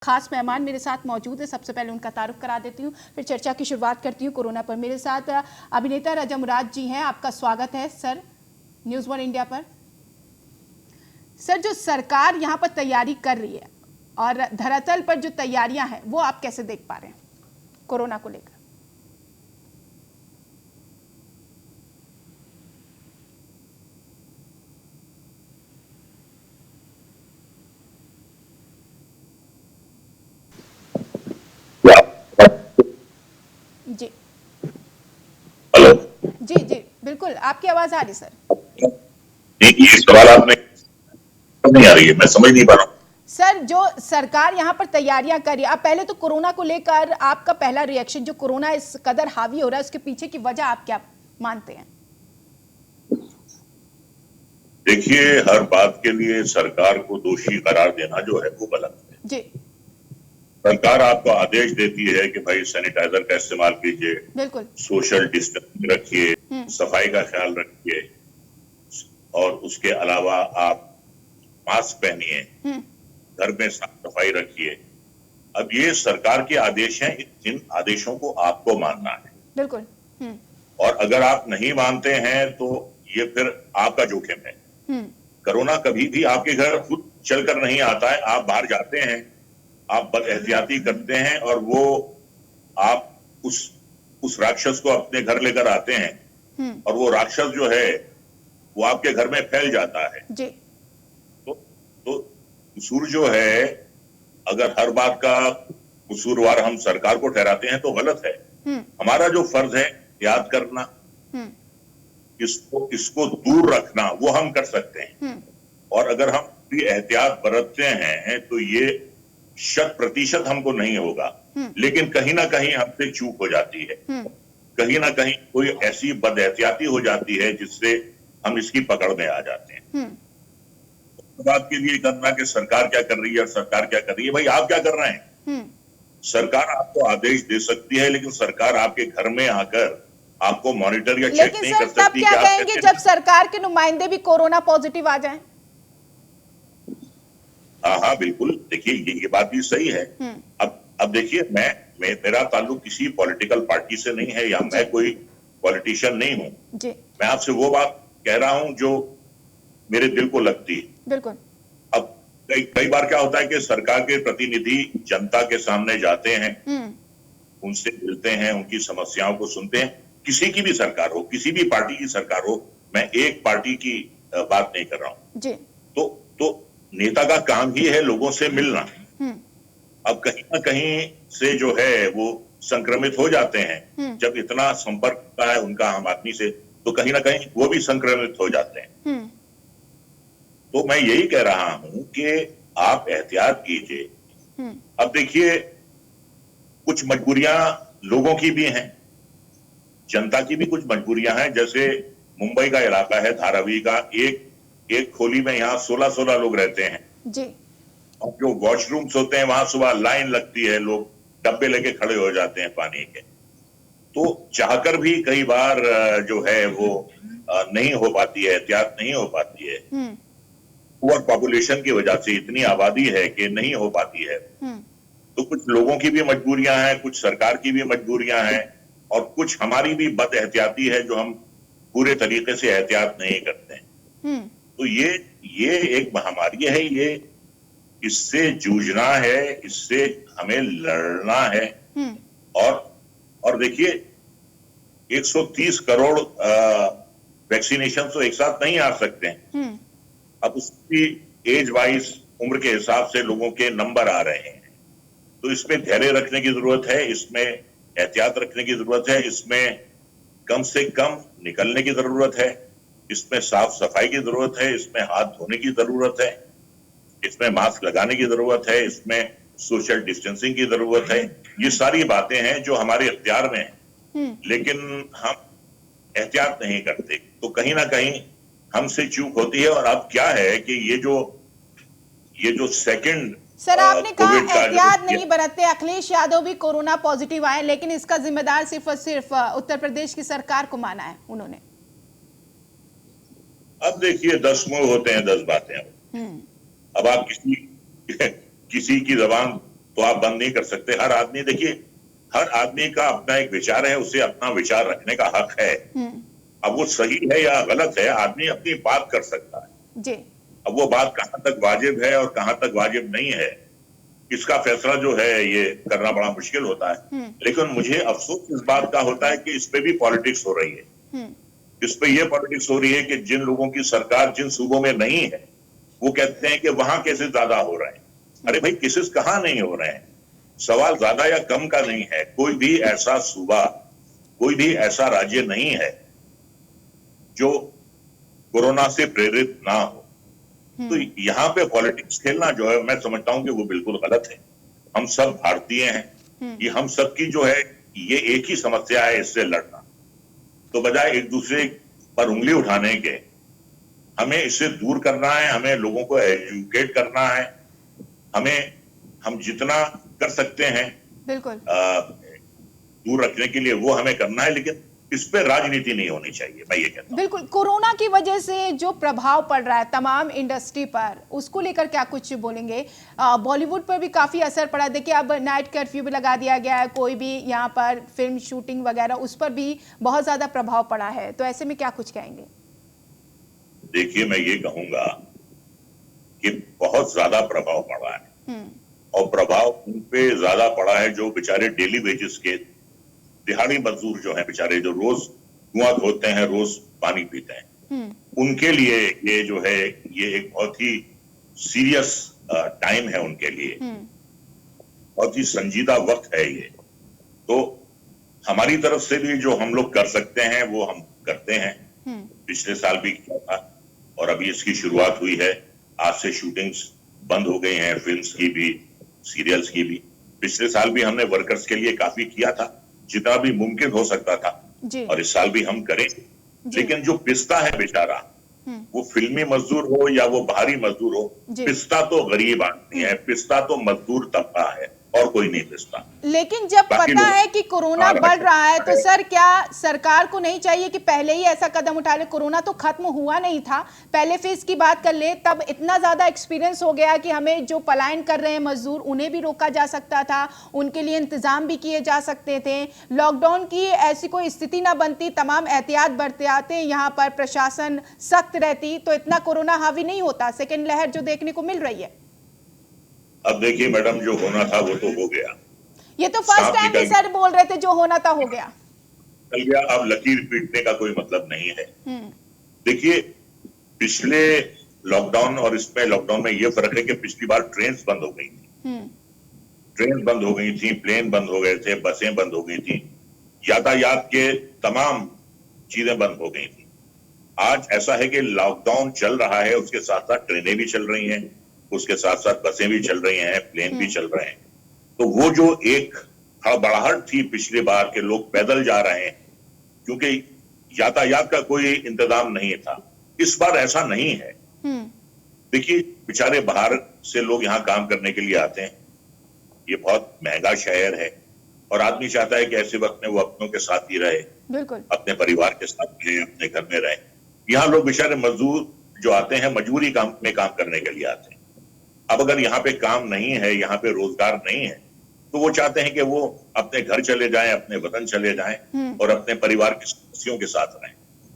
खास मेहमान मेरे साथ मौजूद है। सबसे पहले उनका तारुफ करा देती हूँ, फिर चर्चा की शुरुआत करती हूँ कोरोना पर। मेरे साथ अभिनेता राजा मुराद जी हैं। आपका स्वागत है सर न्यूज़ वन इंडिया पर। सर, जो सरकार यहाँ पर तैयारी कर रही है और धरातल पर जो तैयारियां हैं वो आप कैसे देख पा रहे हैं कोरोना को लेकर? जी हेलो जी जी बिल्कुल, आपकी आवाज आ रही सर। ये सवाल आपने नहीं आ रही है, मैं समझ नहीं पा रहा हूँ। सर, जो सरकार यहाँ पर तैयारियां कर रही है, आप पहले तो कोरोना को लेकर आपका पहला रिएक्शन, जो कोरोना इस कदर हावी हो रहा है उसके पीछे की वजह आप क्या मानते हैं? देखिए, हर बात के लिए सरकार को दोषी करार देना जो है वो गलत है। जी सरकार आपको आदेश देती है कि भाई सैनिटाइजर का इस्तेमाल कीजिए, बिल्कुल। सोशल डिस्टेंसिंग रखिए, सफाई का ख्याल रखिए और उसके अलावा आप मास्क पहनिए, घर में साफ सफाई रखिए। अब ये सरकार के आदेश हैं, इन आदेशों को आपको मानना है। बिल्कुल। और अगर आप नहीं मानते हैं तो ये फिर आपका जोखिम है। कोरोना कभी भी आपके घर खुद चलकर नहीं आता है। आप बाहर जाते हैं, आप बद एहतियाती करते हैं और वो आप उस राक्षस को अपने घर लेकर आते हैं और वो राक्षस जो है वो आपके घर में फैल जाता है। जी। तो कसूर जो है, अगर हर बात का कसूरवार हम सरकार को ठहराते हैं तो गलत है। हमारा जो फर्ज है याद करना, इसको दूर रखना, वो हम कर सकते हैं। और अगर हम भी एहतियात बरतते हैं तो ये 100% हमको नहीं होगा, लेकिन कहीं ना कहीं हमसे चूक हो जाती है। कहीं ना कहीं कोई ऐसी बद एहतियाती हो जाती है जिससे हम इसकी पकड़ में आ जाते हैं। बात के लिए करना कि सरकार क्या कर रही है और सरकार क्या कर रही है, भाई आप क्या कर रहे हैं? सरकार आपको आदेश दे सकती है, लेकिन सरकार आपके घर में आकर आपको मॉनिटर या चेक नहीं कर सकती। तब क्या कहेंगे जब सरकार के नुमाइंदे भी कोरोना पॉजिटिव आ जाएं? हाँ बिल्कुल, देखिए ये बात भी सही है। अब देखिए, मेरा ताल्लुक किसी पॉलिटिकल पार्टी से नहीं है या मैं कोई पॉलिटिशियन नहीं हूँ। मैं आपसे वो बात कह रहा हूँ जो मेरे दिल को लगती है। बिल्कुल। अब कई बार क्या होता है कि सरकार के प्रतिनिधि जनता के सामने जाते हैं, उनसे मिलते हैं, उनकी समस्याओं को सुनते हैं। किसी की भी सरकार हो, किसी भी पार्टी की सरकार हो, मैं एक पार्टी की बात नहीं कर रहा हूँ। तो नेता का काम ही है लोगों से मिलना। अब कहीं ना कहीं से जो है वो संक्रमित हो जाते हैं। जब इतना संपर्क होता है उनका आम आदमी से, तो कहीं ना कहीं वो भी संक्रमित हो जाते हैं। तो मैं यही कह रहा हूं कि आप एहतियात कीजिए। अब देखिए, कुछ मजबूरियां लोगों की भी हैं, जनता की भी कुछ मजबूरियां हैं। जैसे मुंबई का इलाका है, धारावी का, एक खोली में यहाँ 16 लोग रहते हैं जी। और जो वॉशरूम्स होते हैं वहां सुबह लाइन लगती है, लोग डब्बे लेके खड़े हो जाते हैं पानी के। तो चाहकर भी कई बार जो है वो नहीं हो पाती है, एहतियात नहीं हो पाती है। ओवर पॉपुलेशन की वजह से इतनी आबादी है कि नहीं हो पाती है। तो कुछ लोगों की भी मजबूरियां हैं, कुछ सरकार की भी मजबूरियां हैं और कुछ हमारी भी बद एहतियाती है जो हम पूरे तरीके से एहतियात नहीं करते हैं। तो ये एक महामारी है, ये इससे जूझना है, इससे हमें लड़ना है। और देखिए, 130 करोड़ वैक्सीनेशन तो एक साथ नहीं आ सकते हैं। अब उसकी एज वाइज, उम्र के हिसाब से लोगों के नंबर आ रहे हैं। तो इसमें धैर्य रखने की जरूरत है, इसमें एहतियात रखने की जरूरत है, इसमें कम से कम निकलने की जरूरत है, इसमें साफ सफाई की जरूरत है, इसमें हाथ धोने की जरूरत है, इसमें मास्क लगाने की जरूरत है, इसमें सोशल डिस्टेंसिंग की जरूरत है। ये सारी बातें हैं जो हमारे इख्तियार में हैं, लेकिन हम एहतियात नहीं करते, तो कहीं ना कहीं हमसे चूक होती है। और अब क्या है कि ये जो सेकंड, सर आपने कहा एहतियात नहीं बरतते, अखिलेश यादव भी कोरोना पॉजिटिव आए, लेकिन इसका जिम्मेदार सिर्फ और सिर्फ उत्तर प्रदेश की सरकार को माना है उन्होंने। अब देखिए, 10 मुंह होते हैं 10 बातें। अब आप किसी की जबान तो आप बंद नहीं कर सकते। हर आदमी, देखिए, हर आदमी का अपना एक विचार है, उसे अपना विचार रखने का हक है। अब वो सही है या गलत है, आदमी अपनी बात कर सकता है जी। अब वो बात कहां तक वाजिब है और कहां तक वाजिब नहीं है, इसका फैसला जो है ये करना बड़ा मुश्किल होता है। लेकिन मुझे अफसोस इस बात का होता है कि इस पे भी पॉलिटिक्स हो रही है। इस पे ये पॉलिटिक्स हो रही है कि जिन लोगों की सरकार जिन सूबों में नहीं है, वो कहते हैं कि वहां केसेस ज्यादा हो रहे हैं। अरे भाई, केसेस कहां नहीं हो रहे हैं? सवाल ज्यादा या कम का नहीं है। कोई भी ऐसा सूबा, कोई भी ऐसा राज्य नहीं है जो कोरोना से प्रेरित ना हो। तो यहाँ पे पॉलिटिक्स खेलना जो है, मैं समझता हूं कि वो बिल्कुल गलत है। हम सब भारतीय हैं, ये हम सबकी जो है ये एक ही समस्या है, इससे लड़ना। तो बजाय एक दूसरे पर उंगली उठाने के, हमें इससे दूर करना है, हमें लोगों को एजुकेट करना है, हम जितना कर सकते हैं बिल्कुल दूर रखने के लिए वो हमें करना है, लेकिन इस पे राजनीति नहीं होनी चाहिए, मैं ये कहता हूं। बिल्कुल। कोरोना की वजह से जो प्रभाव पड़ रहा है तमाम इंडस्ट्री पर, उसको लेकर क्या कुछ बोलेंगे? बॉलीवुड पर भी काफी असर पड़ा। देखिए, अब नाइट कर्फ्यू भी लगा दिया गया है, कोई भी यहाँ पर फिल्म शूटिंग वगैरह, उस पर भी बहुत ज्यादा प्रभाव पड़ा है। तो ऐसे में क्या कुछ कहेंगे? देखिए, मैं ये कहूंगा कि बहुत ज्यादा प्रभाव पड़ा है, और प्रभाव उन पे ज्यादा पड़ा है जो बेचारे डेली वेजेस के दिहाड़ी मजदूर जो हैं, बेचारे जो रोज कुआं खोदते हैं, रोज पानी पीते हैं। उनके लिए ये जो है ये एक बहुत ही सीरियस टाइम है उनके लिए, बहुत ही संजीदा वक्त है ये। तो हमारी तरफ से भी जो हम लोग कर सकते हैं वो हम करते हैं। पिछले साल भी किया था और अभी इसकी शुरुआत हुई है। आज से शूटिंग्स बंद हो गई हैं, फिल्म्स की भी, सीरियल्स की भी। पिछले साल भी हमने वर्कर्स के लिए काफी किया था, जितना भी मुमकिन हो सकता था, और इस साल भी हम करें। लेकिन जो पिसता है बेचारा, वो फिल्मी मजदूर हो या वो बाहरी मजदूर हो, पिसता तो गरीब आदमी है, पिसता तो मजदूर तबका है, और कोई नहीं पिसता। लेकिन जब पता है कि कोरोना बढ़ रहा है, तो सर क्या सरकार को नहीं चाहिए कि पहले ही ऐसा कदम उठा ले? कोरोना तो खत्म हुआ नहीं था, पहले फेज की बात कर ले, तब इतना ज्यादा एक्सपीरियंस हो गया कि हमें जो पलायन कर रहे हैं मजदूर, उन्हें भी रोका जा सकता था, उनके लिए इंतजाम भी किए जा सकते थे। लॉकडाउन की ऐसी कोई स्थिति ना बनती, तमाम एहतियात बरतते यहाँ पर प्रशासन सख्त रहती, तो इतना कोरोना हावी नहीं होता, सेकेंड लहर जो देखने को मिल रही है। अब देखिए मैडम, जो होना था वो तो हो गया। ये तो फर्स्ट टाइम ही सर बोल रहे थे जो होना था हो गया, चल गया। अब लकीर पीटने का कोई मतलब नहीं है। देखिए, पिछले लॉकडाउन और इसमें लॉकडाउन में ये फर्क है कि पिछली बार ट्रेन बंद हो गई थी, ट्रेन बंद हो गई थी, प्लेन बंद हो गए थे, बसें बंद हो गई थी, यातायात के तमाम चीजें बंद हो गई थी। आज ऐसा है कि लॉकडाउन चल रहा है, उसके साथ साथ ट्रेनें भी चल रही हैं, उसके साथ साथ बसें भी चल रही हैं, प्लेन भी चल रहे हैं। तो वो जो एक हड़बड़ाहट थी पिछली बार के लोग पैदल जा रहे हैं, क्योंकि यातायात का कोई इंतजाम नहीं था, इस बार ऐसा नहीं है। देखिए, बेचारे बाहर से लोग यहाँ काम करने के लिए आते हैं, ये बहुत महंगा शहर है, और आदमी चाहता है कि ऐसे वक्त में वो अपनों के साथ ही रहे, बिल्कुल अपने परिवार के साथ रहे, अपने घर में रहे। यहाँ लोग बेचारे मजदूर जो आते हैं, मजबूरी काम में काम करने के लिए आते हैं। अब अगर यहाँ पे काम नहीं है, यहाँ पे रोजगार नहीं है, तो वो चाहते हैं कि वो अपने घर चले जाएं, अपने वतन चले जाएं और अपने परिवार के सदस्यों के साथ रहें।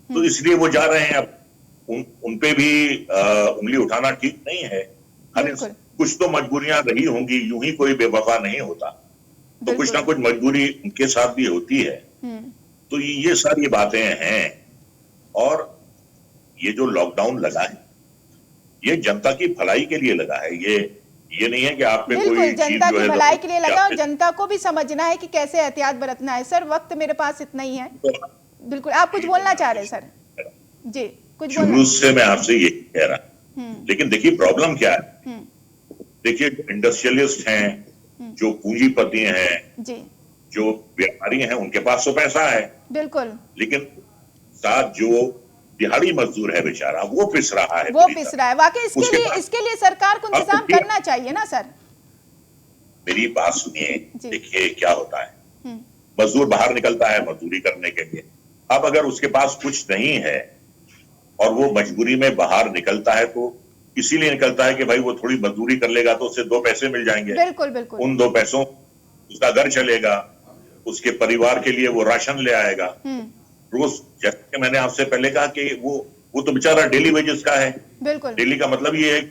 तो इसलिए वो जा रहे हैं। अब उन पे भी उंगली उठाना ठीक नहीं है। हर कुछ तो मजबूरियां रही होंगी, यूं ही कोई बेवफा नहीं होता, तो कुछ ना कुछ मजबूरी उनके साथ भी होती है। तो ये सारी बातें हैं। और ये जो लॉकडाउन लगा है, ये जनता की भलाई के लिए लगा है। ये नहीं है कि आप पे कोई जनता की भलाई के लिए लगा, और जनता को भी समझना है कि कैसे एहतियात बरतना है। सर, वक्त मेरे पास इतना ही है। बिल्कुल, आप कुछ बोलना चाह रहे हैं सर? जी, कुछ शुरू से मैं आपसे ये कह रहा, लेकिन देखिए प्रॉब्लम क्या है। देखिए, इंडस्ट्रियलिस्ट हैं, जो पूंजीपति हैं, जो व्यापारी हैं, उनके पास तो पैसा है, बिल्कुल, लेकिन साथ जो दिहाड़ी मजदूर है बेचारा, वो पिस रहा है, वो पिस रहा है। वाकई इसके लिए सरकार को इंतजाम करना चाहिए ना सर? मेरी बात सुनिए, देखिए क्या होता है, मजदूर बाहर निकलता है मजदूरी करने के लिए। अब अगर उसके पास कुछ नहीं है और वो मजबूरी में बाहर निकलता है, तो इसीलिए निकलता है कि भाई वो थोड़ी मजदूरी कर लेगा तो उससे 2 पैसे मिल जाएंगे। बिल्कुल बिल्कुल। उन 2 पैसों उसका घर चलेगा, उसके परिवार के लिए वो राशन ले आएगा रोज। जैसे कि मैंने आपसे पहले कहा कि वो तो बेचारा डेली वेजेस का है। बिल्कुल। डेली का मतलब ये है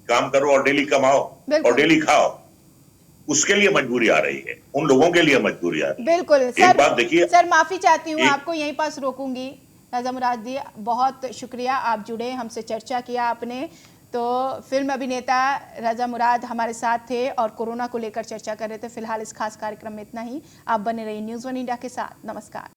काम करो और डेली कमाओ और डेली खाओ। उसके लिए मजबूरी आ रही है, उन लोगों के लिए मजबूरी आ रही है। बिल्कुल। एक बात देखिए सर माफी चाहती हूँ, आपको यहीं पास रोकूंगी। राजा मुराद जी, बहुत शुक्रिया, आप जुड़े, हमसे चर्चा किया आपने। तो फिल्म अभिनेता राजा मुराद हमारे साथ थे और कोरोना को लेकर चर्चा कर रहे थे। फिलहाल इस खास कार्यक्रम में इतना ही। आप बने रहिए न्यूज़ 1 इंडिया के साथ। नमस्कार।